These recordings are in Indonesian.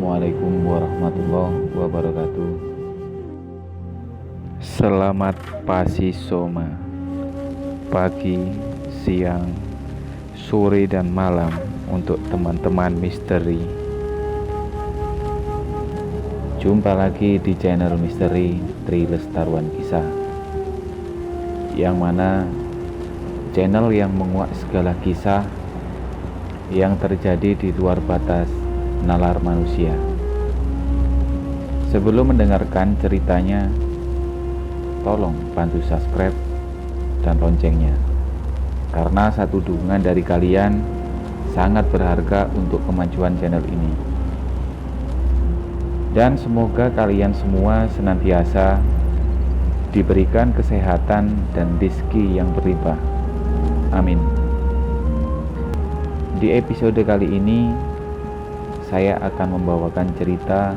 Assalamualaikum warahmatullahi wabarakatuh. Selamat pagi Soma, pagi, siang, sore dan malam untuk teman-teman misteri. Jumpa lagi di channel misteri Tri Lestaruan Kisah, yang mana channel yang menguak segala kisah yang terjadi di luar batas nalar manusia. Sebelum mendengarkan ceritanya, tolong bantu subscribe dan loncengnya, karena satu dukungan dari kalian sangat berharga untuk kemajuan channel ini. Dan semoga kalian semua senantiasa diberikan kesehatan dan rezeki yang berlimpah. Amin. Di episode kali ini, saya akan membawakan cerita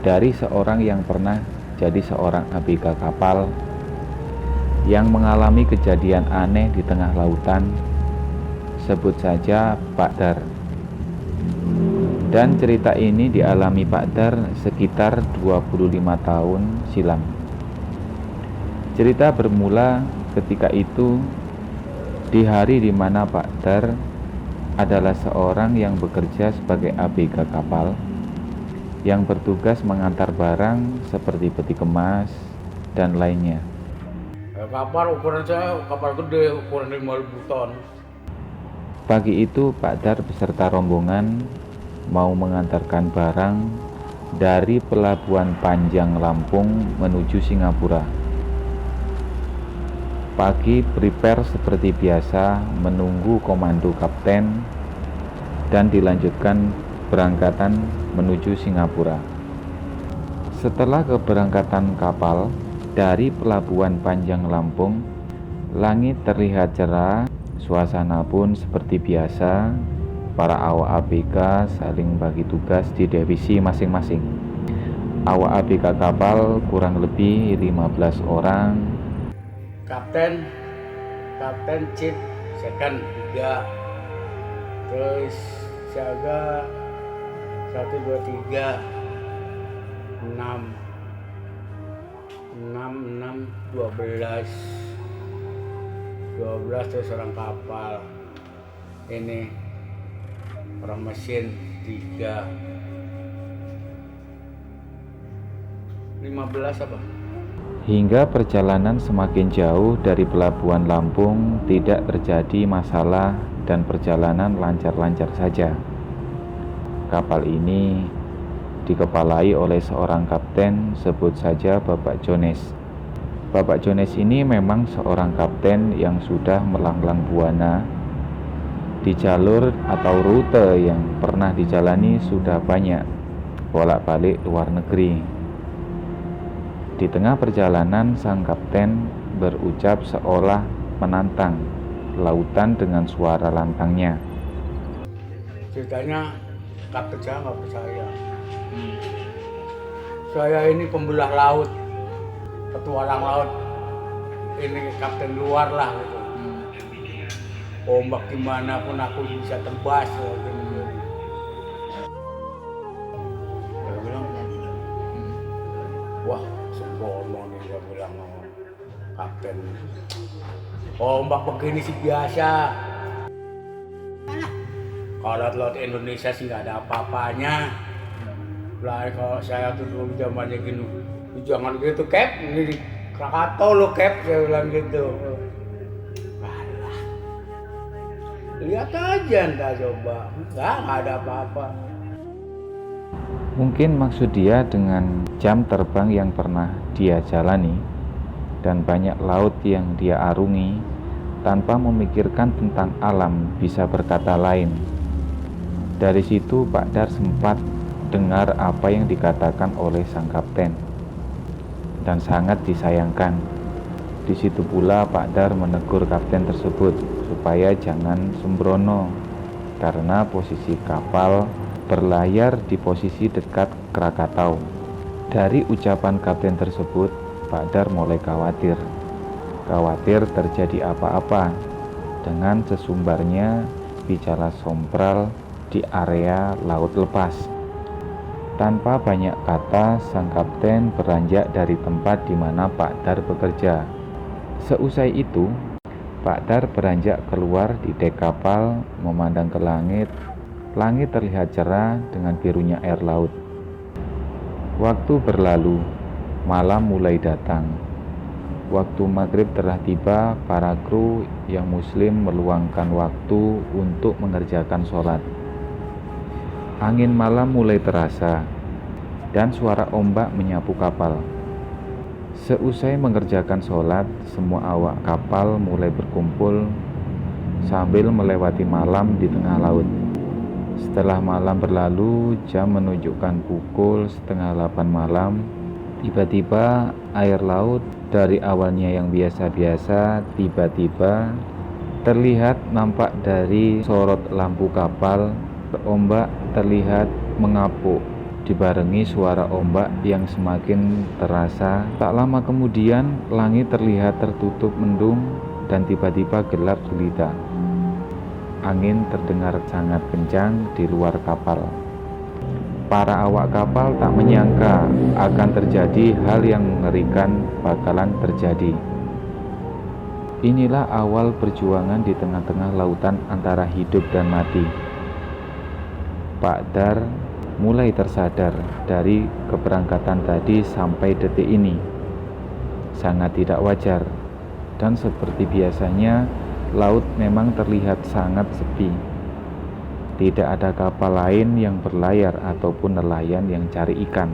dari seorang yang pernah jadi seorang ABK kapal yang mengalami kejadian aneh di tengah lautan. Sebut saja Pak Dar. Dan cerita ini dialami Pak Dar sekitar 25 tahun silam. Cerita bermula ketika itu, di hari di mana Pak Dar adalah seorang yang bekerja sebagai ABK kapal yang bertugas mengantar barang seperti peti kemas dan lainnya. Kapal ukuran saya kapal gede, ukuran 5.000 ton. Pagi itu Pak Dar beserta rombongan mau mengantarkan barang dari Pelabuhan Panjang Lampung menuju Singapura. Pagi prepare seperti biasa menunggu komando kapten dan dilanjutkan berangkatan menuju Singapura. Setelah keberangkatan kapal dari Pelabuhan Panjang Lampung, langit terlihat cerah, suasana pun seperti biasa. Para awak ABK saling bagi tugas di divisi masing-masing. Awak ABK kapal kurang lebih 15 orang. Kapten, chief, second 3, terus siaga 1, 2, 3, 6, 12, terus orang kapal. Ini orang mesin 3, 15 apa? Hingga perjalanan semakin jauh dari Pelabuhan Lampung, tidak terjadi masalah dan perjalanan lancar-lancar saja. Kapal ini dikepalai oleh seorang kapten, sebut saja Bapak Jones. Bapak Jones ini memang seorang kapten yang sudah melanglang buana. Di jalur atau rute yang pernah dijalani sudah banyak, bolak-balik luar negeri. Di tengah perjalanan, sang kapten berucap seolah menantang lautan dengan suara lantangnya. Ceritanya kapten saya nggak percaya. Saya ini pembelah laut, petualang laut. Ini kapten luar lah gitu. Ombak dimanapun aku bisa tebas. Gitu. Saya bilang, wah sembrono nih, saya bilang kapten. Ombak begini sih biasa. Kalau laut Indonesia sih nggak ada apa-apanya. Lah kalau saya tuh dulu zamannya gini, jangan gitu Cap, ini di Krakatau lo Cap, saya bilang gitu. Alah, lihat aja ntar coba, nggak ada apa-apa. Mungkin maksud dia dengan jam terbang yang pernah dia jalani dan banyak laut yang dia arungi, tanpa memikirkan tentang alam bisa berkata lain. Dari situ Pak Dar sempat dengar apa yang dikatakan oleh sang kapten dan sangat disayangkan. Di situ pula Pak Dar menegur kapten tersebut supaya jangan sembrono, karena posisi kapal berlayar di posisi dekat Krakatau. Dari ucapan kapten tersebut, Pak Dar mulai khawatir terjadi apa-apa dengan sesumbarnya bicara sompral di area laut lepas. Tanpa banyak kata, sang kapten beranjak dari tempat di mana Pak Dar bekerja. Seusai itu, Pak Dar beranjak keluar di dek kapal, memandang ke langit. Langit terlihat cerah dengan birunya air laut. Waktu berlalu, malam mulai datang. Waktu maghrib telah tiba, para kru yang muslim meluangkan waktu untuk mengerjakan sholat. Angin malam mulai terasa, dan suara ombak menyapu kapal. Seusai mengerjakan sholat, semua awak kapal mulai berkumpul sambil melewati malam di tengah laut. Setelah malam berlalu, jam menunjukkan pukul 7:30 malam. Tiba-tiba air laut dari awalnya yang biasa-biasa tiba-tiba terlihat nampak dari sorot lampu kapal. Ombak terlihat mengapuk, dibarengi suara ombak yang semakin terasa. Tak lama kemudian, langit terlihat tertutup mendung dan tiba-tiba gelap gulita. Angin terdengar sangat kencang di luar kapal. Para awak kapal tak menyangka akan terjadi hal yang mengerikan bakalan terjadi. Inilah awal perjuangan di tengah-tengah lautan antara hidup dan mati. Pak Dar mulai tersadar dari keberangkatan tadi sampai detik ini. Sangat tidak wajar, dan seperti biasanya, laut memang terlihat sangat sepi. Tidak ada kapal lain yang berlayar ataupun nelayan yang cari ikan.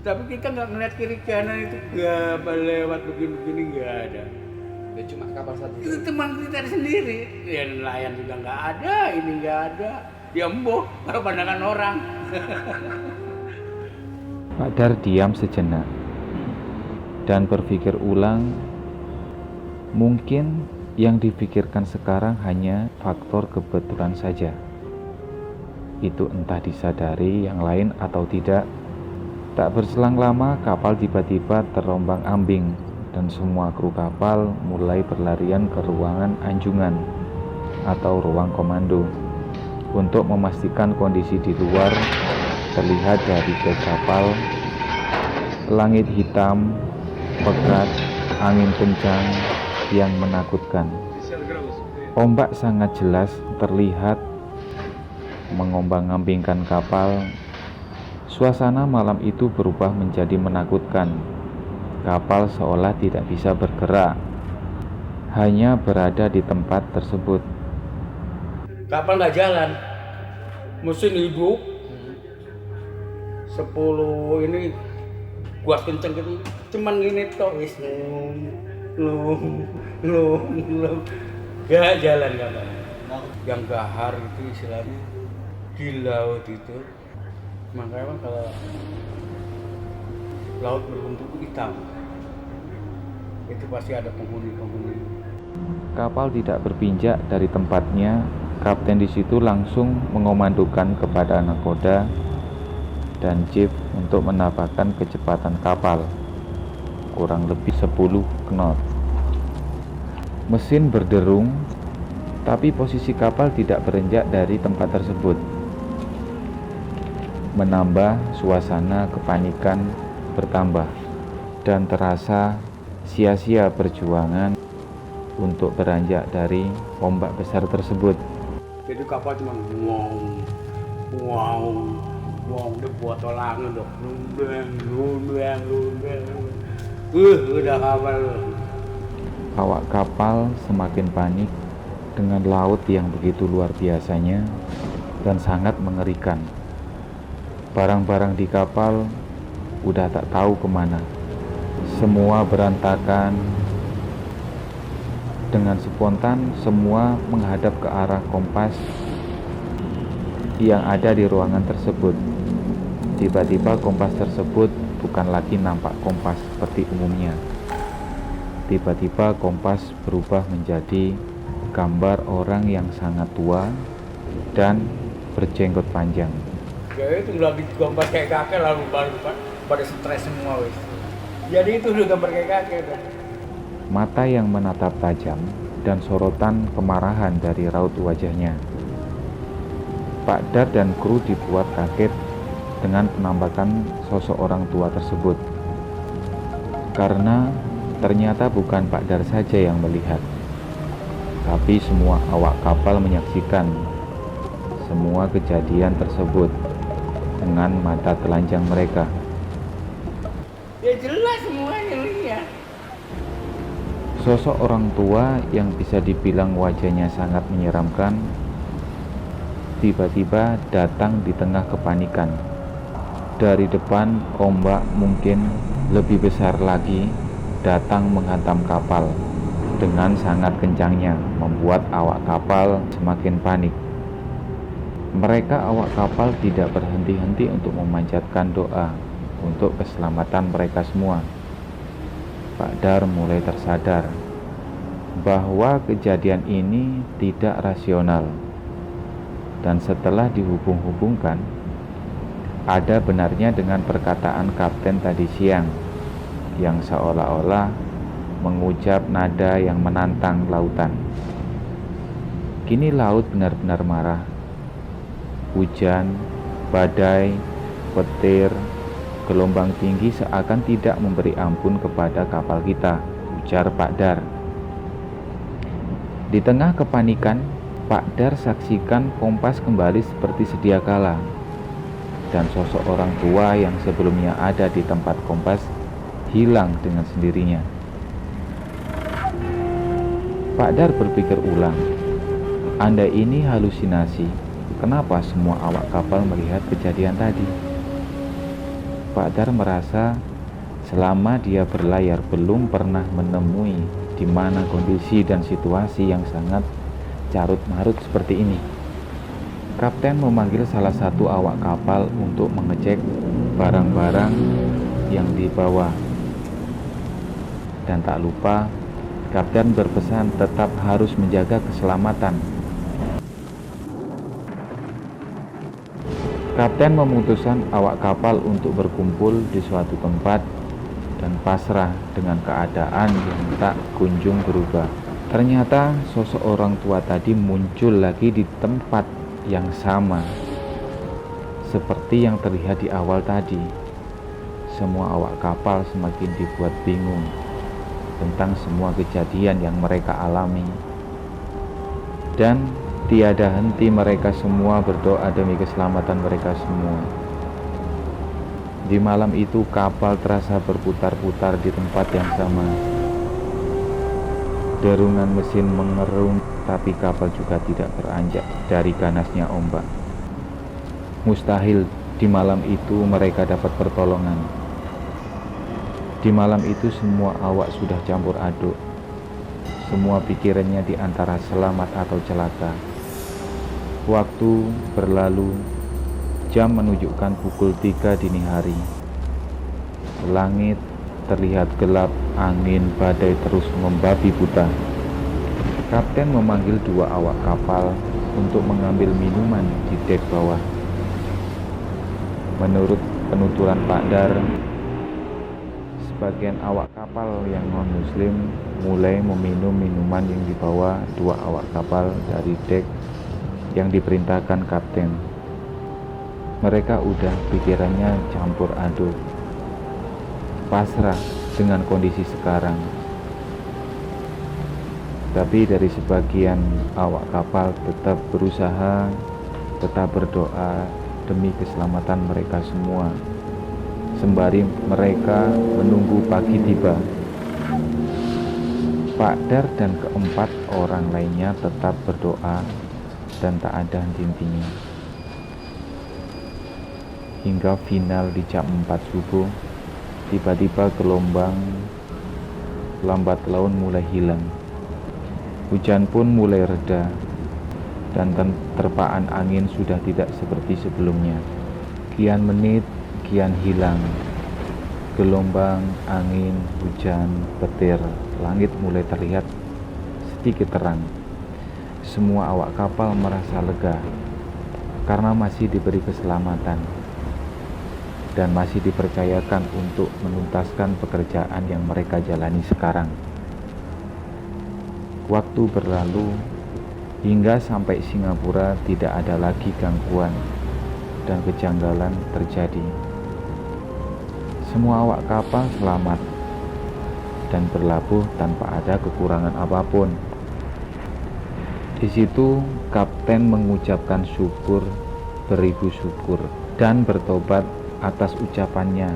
Tapi kita nggak ngeliat kiri kanan itu gak lewat begini-begini, nggak ada. Ya cuma kapal satu. Itu teman kita sendiri. Ya nelayan juga nggak ada, ini nggak ada. Dia embuh, kalau pandangan orang. Pak Dar diam sejenak dan berpikir ulang. Mungkin yang dipikirkan sekarang hanya faktor kebetulan saja. Itu entah disadari yang lain atau tidak. Tak berselang lama, kapal tiba-tiba terombang-ambing dan semua kru kapal mulai berlarian ke ruangan anjungan atau ruang komando. Untuk memastikan kondisi di luar, terlihat dari dek kapal, langit hitam, pekat, angin kencang yang menakutkan. Ombak sangat jelas terlihat mengombang-ambingkan kapal. Suasana malam itu berubah menjadi menakutkan. Kapal seolah tidak bisa bergerak, hanya berada di tempat tersebut. Kapal nggak jalan, mesin hidup. 10 ini kuat kenceng gitu, cuman gini toh, wis lum, gak jalan kapal. Yang gahar itu istilahnya di laut itu. Makanya kalau laut berbentuk hitam, itu pasti ada penghuni. Kapal tidak berpinjak dari tempatnya. Kapten di situ langsung mengomandokan kepada nakoda dan chief untuk menambahkan kecepatan kapal kurang lebih 10 knot. Mesin berderung, tapi posisi kapal tidak berenjak dari tempat tersebut. Menambah suasana kepanikan bertambah dan terasa sia-sia perjuangan untuk beranjak dari ombak besar tersebut. Jadi kapal cuma wow, dia buat tolangan dok, lundeng. Udah kapal. Awak kapal semakin panik dengan laut yang begitu luar biasanya dan sangat mengerikan. Barang-barang di kapal udah tak tahu kemana. Semua berantakan. Dengan spontan semua menghadap ke arah kompas yang ada di ruangan tersebut. Tiba-tiba kompas tersebut bukan lagi nampak kompas seperti umumnya. Tiba-tiba kompas berubah menjadi gambar orang yang sangat tua dan berjenggot panjang. Ya itu lagi gambar kayak kakek lalu baru pada stres semua wis. Jadi itu udah gambar kayak kakek kan. Mata yang menatap tajam dan sorotan kemarahan dari raut wajahnya. Pak Dar dan kru dibuat kaget dengan penampakan sosok orang tua tersebut. Karena ternyata bukan Pak Dar saja yang melihat, tapi semua awak kapal menyaksikan semua kejadian tersebut dengan mata telanjang mereka. Ya jelas semuanya lihat. Sosok orang tua yang bisa dibilang wajahnya sangat menyeramkan tiba-tiba datang di tengah kepanikan. Dari depan, ombak mungkin lebih besar lagi datang menghantam kapal dengan sangat kencangnya, membuat awak kapal semakin panik. Mereka awak kapal tidak berhenti-henti untuk memanjatkan doa untuk keselamatan mereka semua. Pak Dar mulai tersadar bahwa kejadian ini tidak rasional. Dan setelah dihubung-hubungkan, ada benarnya dengan perkataan kapten tadi siang yang seolah-olah mengucap nada yang menantang lautan. Kini laut benar-benar marah. Hujan, badai, petir, gelombang tinggi seakan tidak memberi ampun kepada kapal kita, ujar Pak Dar. Di tengah kepanikan, Pak Dar saksikan kompas kembali seperti sedia kala, dan sosok orang tua yang sebelumnya ada di tempat kompas hilang dengan sendirinya. Pak Dar berpikir ulang, andai ini halusinasi, kenapa semua awak kapal melihat kejadian tadi? Pak Dar merasa selama dia berlayar belum pernah menemui di mana kondisi dan situasi yang sangat carut-marut seperti ini. Kapten memanggil salah satu awak kapal untuk mengecek barang-barang yang dibawa. Dan tak lupa, kapten berpesan tetap harus menjaga keselamatan. Kapten memutuskan awak kapal untuk berkumpul di suatu tempat dan pasrah dengan keadaan yang tak kunjung berubah. Ternyata sosok orang tua tadi muncul lagi di tempat yang sama seperti yang terlihat di awal tadi. Semua awak kapal semakin dibuat bingung tentang semua kejadian yang mereka alami. Dan tiada henti mereka semua berdoa demi keselamatan mereka semua. Di malam itu kapal terasa berputar-putar di tempat yang sama. Derungan mesin mengerung, tapi kapal juga tidak beranjak dari ganasnya ombak. Mustahil di malam itu mereka dapat pertolongan. Di malam itu semua awak sudah campur aduk. Semua pikirannya di antara selamat atau celaka. Waktu berlalu, jam menunjukkan pukul 3 dini hari. Langit terlihat gelap, angin badai terus membabi buta. Kapten memanggil dua awak kapal untuk mengambil minuman di dek bawah. Menurut penuturan Pak Dar, sebagian awak kapal yang non-muslim mulai meminum minuman yang dibawa dua awak kapal dari dek yang diperintahkan kapten. Mereka udah pikirannya campur aduk, pasrah dengan kondisi sekarang. Tapi dari sebagian awak kapal tetap berusaha, tetap berdoa demi keselamatan mereka semua, sembari mereka menunggu pagi tiba. Pak Dar dan keempat orang lainnya tetap berdoa dan tak ada henti-hentinya. Hingga final di jam 4 subuh, tiba-tiba gelombang lambat laun mulai hilang. Hujan pun mulai reda, dan terpaan angin sudah tidak seperti sebelumnya. Kian menit, kian hilang. Gelombang, angin, hujan, petir, langit mulai terlihat sedikit terang. Semua awak kapal merasa lega, karena masih diberi keselamatan dan masih dipercayakan untuk menuntaskan pekerjaan yang mereka jalani sekarang. Waktu berlalu, hingga sampai Singapura tidak ada lagi gangguan dan kejanggalan terjadi. Semua awak kapal selamat dan berlabuh tanpa ada kekurangan apapun. Di situ kapten mengucapkan syukur beribu syukur dan bertobat atas ucapannya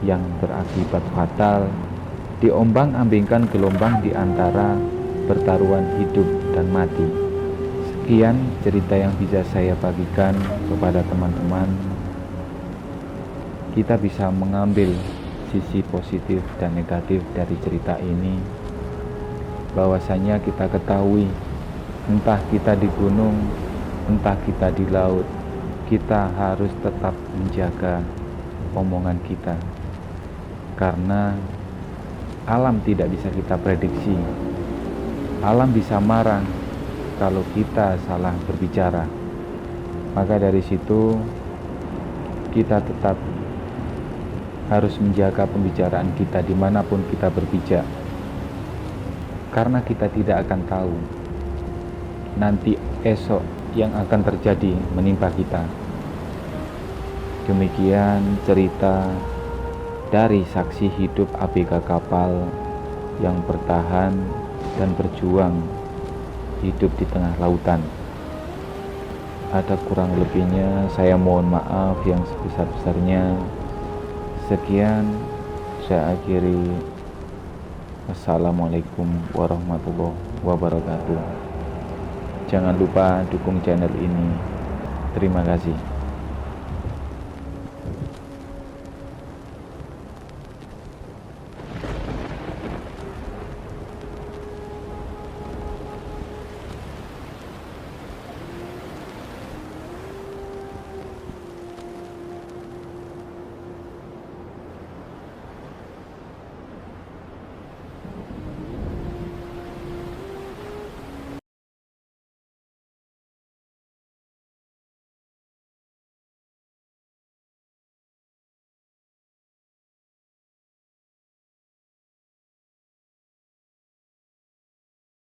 yang berakibat fatal diombang-ambingkan gelombang di antara pertaruhan hidup dan mati. Sekian cerita yang bisa saya bagikan kepada teman-teman. Kita bisa mengambil sisi positif dan negatif dari cerita ini, bahwasanya kita ketahui entah kita di gunung, entah kita di laut, kita harus tetap menjaga omongan kita, karena alam tidak bisa kita prediksi. Alam bisa marah kalau kita salah berbicara. Maka dari situ kita tetap harus menjaga pembicaraan kita dimanapun kita berpijak, karena kita tidak akan tahu nanti esok yang akan terjadi menimpa kita. Demikian cerita dari saksi hidup ABK kapal yang bertahan dan berjuang hidup di tengah lautan. Ada kurang lebihnya, saya mohon maaf yang sebesar-besarnya. Sekian, saya akhiri. Wassalamualaikum warahmatullahi wabarakatuh. Jangan lupa dukung channel ini. Terima kasih.